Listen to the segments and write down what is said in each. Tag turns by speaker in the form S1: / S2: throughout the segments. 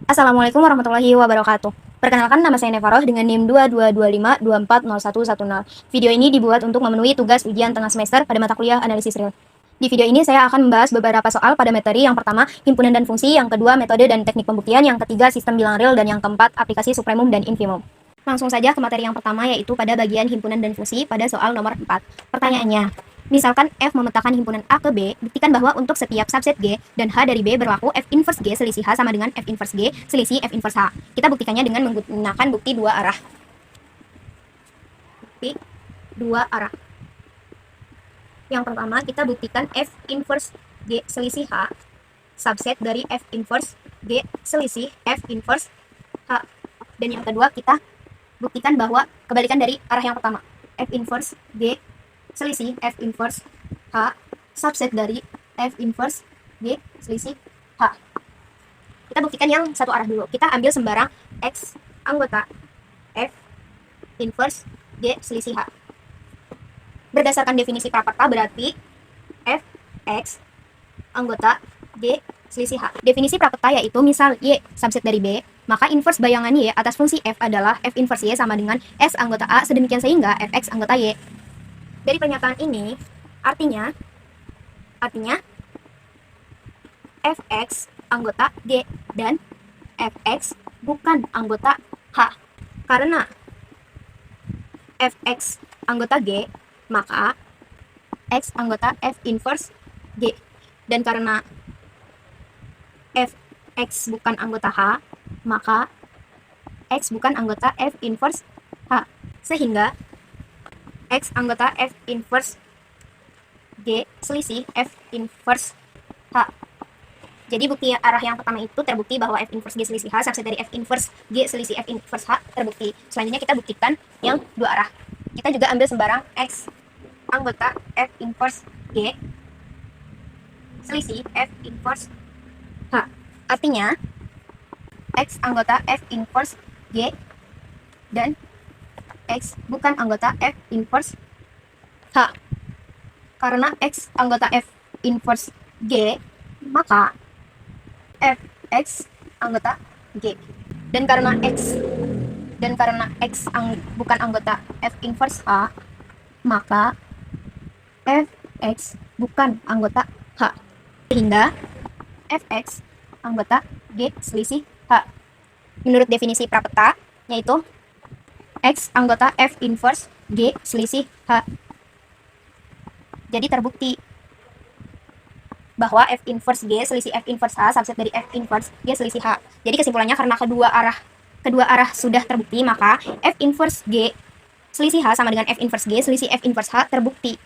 S1: Assalamualaikum warahmatullahi wabarakatuh. Perkenalkan, nama saya Nevaroh dengan NIM 2225240110. Video ini dibuat untuk memenuhi tugas ujian tengah semester pada mata kuliah analisis real. Di video ini saya akan membahas beberapa soal pada materi. Yang pertama, himpunan dan fungsi; yang kedua, metode dan teknik pembuktian; yang ketiga, sistem bilang real; dan yang keempat, aplikasi supremum dan infimum. Langsung saja ke materi yang pertama, yaitu pada bagian himpunan dan fungsi pada soal nomor 4. Pertanyaannya, misalkan F memetakan himpunan A ke B, buktikan bahwa untuk setiap subset G dan H dari B berlaku F inverse G selisih H sama dengan F inverse G selisih F inverse H. Kita buktikannya dengan menggunakan bukti dua arah. Bukti dua arah. Yang pertama, kita buktikan F inverse G selisih H subset dari F inverse G selisih F inverse H. Dan yang kedua, kita buktikan bahwa kebalikan dari arah yang pertama, F inverse G selisih F inverse H subset dari F inverse G selisih H. Kita buktikan yang satu arah dulu. Kita ambil sembarang X anggota F inverse G selisih H. Berdasarkan definisi Prapata berarti F X anggota G selisih H. Definisi Prapata yaitu misal Y subset dari B, maka inverse bayangan Y atas fungsi F adalah F inverse Y sama dengan S anggota A, sedemikian sehingga Fx anggota Y. Dari pernyataan ini, artinya Fx anggota G dan Fx bukan anggota H. Karena Fx anggota G, maka X anggota F inverse G. Dan karena Fx bukan anggota H, maka X bukan anggota F inverse H. Sehingga X anggota F inverse G selisih F inverse H. Jadi bukti arah yang pertama itu terbukti bahwa F inverse G selisih H subset dari F inverse G selisih F inverse H terbukti. Selanjutnya kita buktikan yang dua arah. Kita juga ambil sembarang X anggota F inverse G selisih F inverse H. Artinya X anggota F inverse G dan X bukan anggota F inverse H. Karena X anggota F inverse G, maka Fx anggota G. Dan karena X bukan anggota F inverse H, maka Fx bukan anggota H. Sehingga Fx anggota G selisih H. Menurut definisi Prapata, yaitu X anggota F inverse G selisih H. Jadi terbukti bahwa F inverse G selisih F inverse H subset dari F inverse G selisih H. Jadi kesimpulannya, karena kedua arah sudah terbukti, maka F inverse G selisih H sama dengan F inverse G selisih F inverse H terbukti.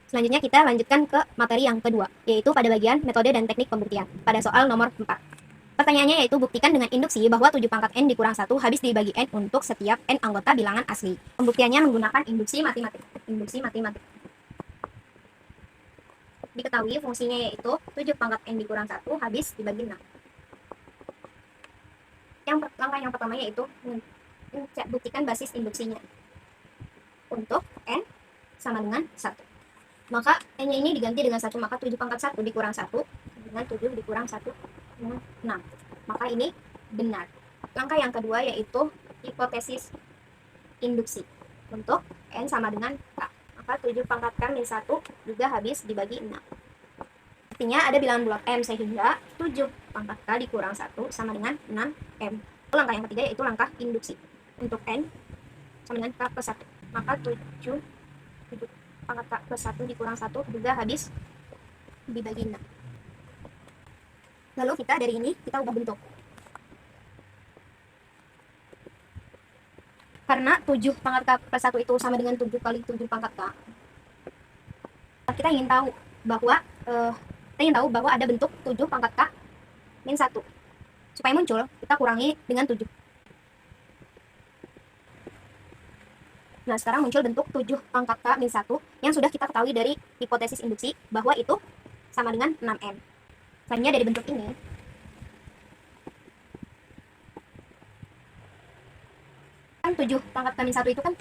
S1: Selanjutnya kita lanjutkan ke materi yang kedua, yaitu pada bagian metode dan teknik pembuktian pada soal nomor 4. Pertanyaannya yaitu buktikan dengan induksi bahwa 7 pangkat N dikurang 1 habis dibagi N untuk setiap N anggota bilangan asli. Pembuktiannya menggunakan induksi matematik. Diketahui fungsinya yaitu 7 pangkat N dikurang 1 habis dibagi 6. Langkah yang pertama yaitu buktikan basis induksinya. Untuk N sama dengan 1. Maka N-nya ini diganti dengan 1, maka 7 pangkat 1 dikurang 1 dengan 7 dikurang 1 dengan 6. Maka ini benar. Langkah yang kedua yaitu hipotesis induksi. Untuk N sama dengan K. Maka 7 pangkat K min 1 juga habis dibagi 6. Artinya ada bilangan bulat M, sehingga 7 pangkat K dikurang 1 sama dengan 6M. Langkah yang ketiga yaitu langkah induksi. Untuk N sama dengan K plus 1. Maka 7 pangkat K plus 1 dikurang 1 juga habis dibagi 6. Lalu kita dari ini kita ubah bentuk. Karena 7 pangkat K plus 1 itu sama dengan 7 kali 7 pangkat K. Kita ingin tahu bahwa ada bentuk 7 pangkat K min 1. Supaya muncul, kita kurangi dengan 7. Nah, sekarang muncul bentuk 7 pangkat K min 1 yang sudah kita ketahui dari hipotesis induksi bahwa itu sama dengan 6M. Selanjutnya dari bentuk ini, kan 7 pangkat K min 1 itu kan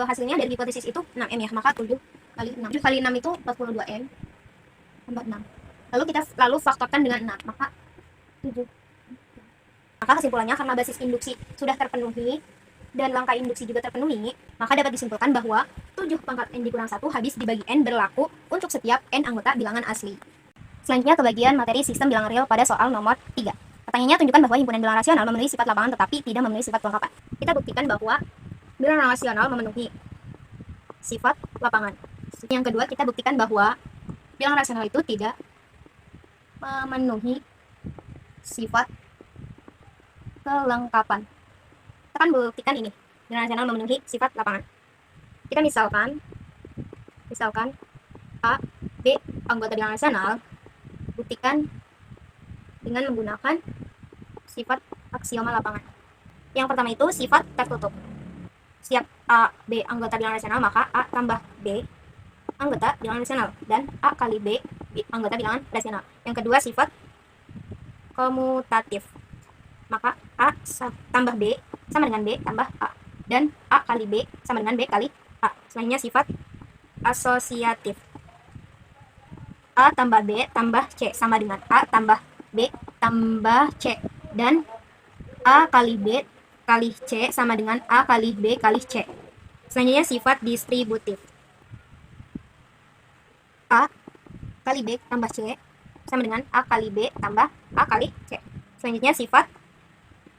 S1: hasilnya dari hipotesis itu 6M ya, maka 7 kali 6. 7 kali 6 itu 42M tambah 6. Lalu kita faktorkan dengan 6, maka 7 Maka kesimpulannya, karena basis induksi sudah terpenuhi dan langkah induksi juga terpenuhi, maka dapat disimpulkan bahwa 7 pangkat n dikurang 1 habis dibagi n berlaku untuk setiap n anggota bilangan asli. Selanjutnya ke bagian materi sistem bilangan real pada soal nomor 3. Pertanyaannya, tunjukkan bahwa himpunan bilangan rasional memenuhi sifat lapangan tetapi tidak memenuhi sifat kelengkapan. Kita buktikan bahwa bilangan rasional memenuhi sifat lapangan. Yang kedua, kita buktikan bahwa bilangan rasional itu tidak memenuhi sifat kelengkapan. Kita akan buktikan ini, bilangan rasional memenuhi sifat lapangan. Kita misalkan A, B anggota bilangan rasional, buktikan dengan menggunakan sifat aksioma lapangan. Yang pertama itu sifat tertutup. Setiap A, B anggota bilangan rasional, maka A tambah B anggota bilangan rasional, dan A kali B anggota bilangan rasional. Yang kedua sifat komutatif, maka A tambah B sama dengan B tambah A, dan A kali B sama dengan B kali A. Selanjutnya sifat asosiatif, A tambah B tambah C sama dengan A tambah B tambah C, dan A kali B kali C sama dengan A kali B kali C. Selanjutnya sifat distributif, A kali B tambah C sama dengan A kali B tambah A kali C. Selanjutnya sifat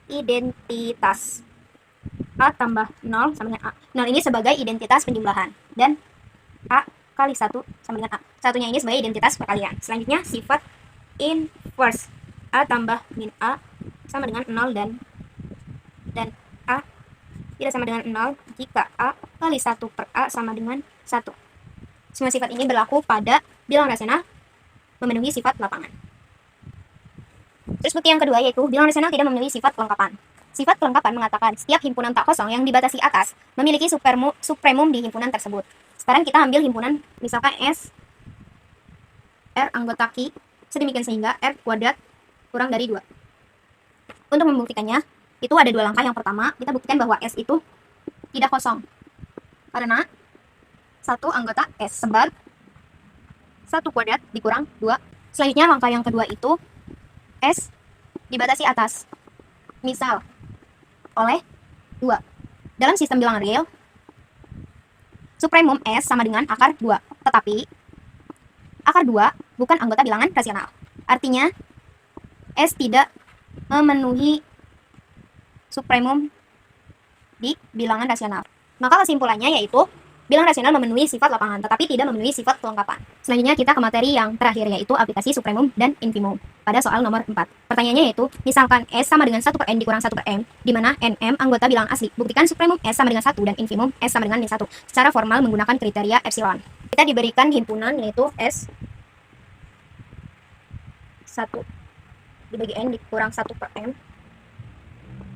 S1: identitas, A tambah 0 sama dengan A. 0 ini sebagai identitas penjumlahan, dan A kali 1 sama dengan A. Satunya ini sebagai identitas perkalian. Selanjutnya sifat inverse, A tambah min A sama dengan 0, dan A tidak sama dengan 0 jika A kali 1 per A sama dengan 1. Semua sifat ini berlaku pada bilangan rasional memenuhi sifat lapangan. Terus bukti yang kedua yaitu bilangan rasional tidak memenuhi sifat kelengkapan. Sifat kelengkapan mengatakan setiap himpunan tak kosong yang dibatasi atas memiliki supremum di himpunan tersebut. Sekarang kita ambil himpunan misalkan S R anggota Q sedemikian sehingga R kuadrat kurang dari 2. Untuk membuktikannya, itu ada 2 langkah. Yang pertama, kita buktikan bahwa S itu tidak kosong karena satu anggota S sebab 1 kuadrat dikurang 2. Selanjutnya langkah yang kedua itu S dibatasi atas, misal oleh 2. Dalam sistem bilangan real, supremum S sama dengan akar 2, tetapi akar 2 bukan anggota bilangan rasional. Artinya S tidak memenuhi supremum di bilangan rasional. Maka kesimpulannya yaitu bilangan rasional memenuhi sifat lapangan tetapi tidak memenuhi sifat kelengkapan. Selanjutnya kita ke materi yang terakhir yaitu aplikasi supremum dan infimum pada soal nomor 4. Pertanyaannya yaitu misalkan S sama dengan 1 per N dikurang 1 per M, di mana NM anggota bilangan asli. Buktikan supremum S sama dengan 1 dan infimum S sama dengan min 1 secara formal menggunakan kriteria epsilon. Kita diberikan himpunan yaitu S 1 dibagi N dikurang 1 per M,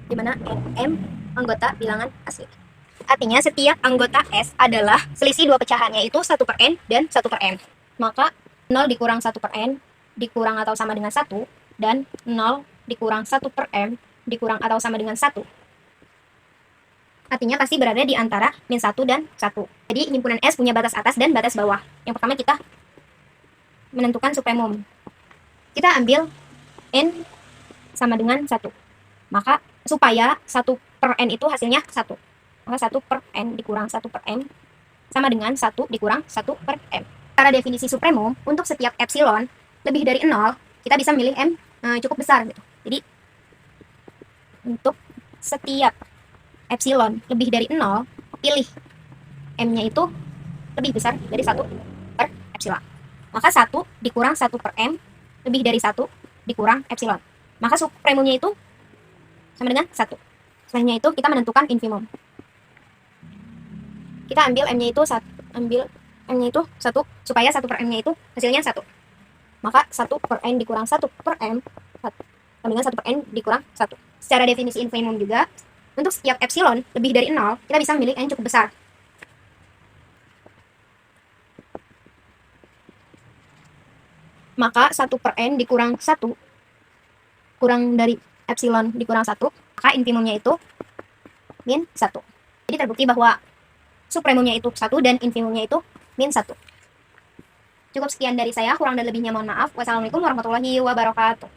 S1: di mana NM anggota bilangan asli. Artinya setiap anggota S adalah selisih 2 pecahan, yaitu 1 per N dan 1 per M. Maka 0 dikurang 1 per N dikurang atau sama dengan 1, dan 0 dikurang 1 per M dikurang atau sama dengan 1. Artinya pasti berada di antara min 1 dan 1. Jadi himpunan S punya batas atas dan batas bawah. Yang pertama kita menentukan supremum. Kita ambil N sama dengan 1. Maka supaya 1 per N itu hasilnya 1. Maka 1 per N dikurang 1 per M sama dengan 1 dikurang 1 per M. Cara definisi supremum, untuk setiap epsilon lebih dari 0, kita bisa milih M cukup besar gitu. Jadi untuk setiap epsilon lebih dari 0, pilih M-nya itu lebih besar dari 1 per epsilon. Maka 1 dikurang 1 per M lebih dari 1 dikurang epsilon. Maka supremumnya itu sama dengan 1. Selanjutnya itu kita menentukan infimum. Kita ambil M-nya itu 1 supaya 1 per M-nya itu hasilnya 1. Maka 1 per N dikurang 1 per M sama dengan 1 per N dikurang 1. Secara definisi infimum juga, untuk setiap epsilon lebih dari 0, kita bisa memilih N cukup besar. Maka 1 per N dikurang 1 kurang dari epsilon dikurang 1, maka infimumnya itu min 1. Jadi terbukti bahwa supremumnya itu 1 dan infimumnya itu min 1. Cukup sekian dari saya, kurang dan lebihnya mohon maaf. Wassalamualaikum warahmatullahi wabarakatuh.